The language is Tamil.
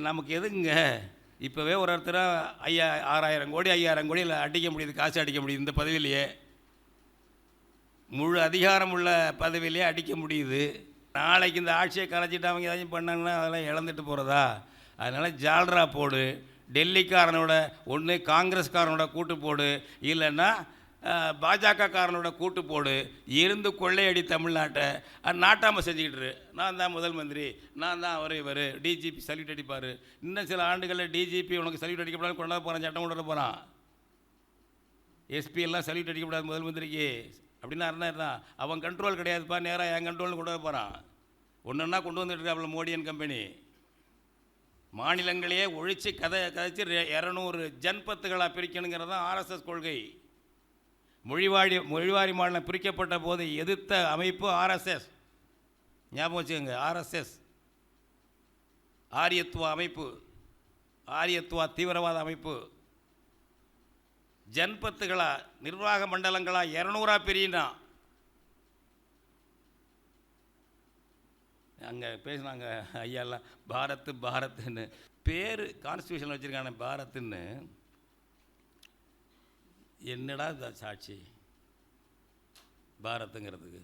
நமக்கு எதுங்க இப்போவே ஒருத்தராக 6000 கோடி 5000 கோடி அடிக்க முடியுது, காசு அடிக்க முடியுது இந்த பதவியிலேயே, முழு அதிகாரம் உள்ள பதவியிலேயே அடிக்க முடியுது. நாளைக்கு இந்த ஆட்சியை கலைச்சிட்டு அவங்க ஏதாச்சும் பண்ணாங்கன்னா அதெல்லாம் இழந்துட்டு போகிறதா? அதனால் ஜால்ரா போடு, டெல்லிக்காரனோட ஒன்று காங்கிரஸ்காரனோட கூட்டு போடு, இல்லைன்னா பாஜக காரனோட கூட்டு போடு, இருந்து கொள்ளையடி தமிழ்நாட்டை நாட்டாமல் செஞ்சுக்கிட்டு. நான் தான் முதல் மந்திரி, நான் தான் அவர் இவர், டிஜிபி சல்யூட் அடிப்பார். இன்னும் சில ஆண்டுகளில் டிஜிபி உனக்கு சல்யூட் அடிக்கப்படாது கொண்டாட போகிறான், சட்டம் கொண்டு வர போகிறான். எஸ்பி எல்லாம் சல்யூட் அடிக்கப்படாது முதல் மந்திரிக்கு அப்படின்னா இருந்தான். அவன் கண்ட்ரோல் கிடையாதுப்பா, நேராக என் கண்ட்ரோல்னு கொண்டு வர போகிறான். ஒன்றுன்னா கொண்டு வந்துட்டு இருக்காப்புல மோடியன் கம்பெனி. மாநிலங்களையே ஒழித்து கதைச்சு 200 ஜன்பத்துகளாக பிரிக்கணுங்கிறது தான் ஆர்எஸ்எஸ் கொள்கை. மொழிவாரி மாநிலம் பிரிக்கப்பட்ட போது எதிர்த்த அமைப்பு ஆர்எஸ்எஸ். ஞாபகம் வச்சுக்கோங்க, ஆர்எஸ்எஸ் ஆரியத்துவ அமைப்பு, ஆரியத்துவ தீவிரவாத அமைப்பு. ஜன்பத்துகளா நிர்வாக மண்டலங்களா 200 பிரியினா. அங்கே பேசினாங்க ஐயாலாம், பாரத்துன்னு பேர் கான்ஸ்டியூஷன் வச்சுருக்காங்க பாரத்துன்னு. என்னடா சாட்சி பாரத்துங்கிறதுக்கு?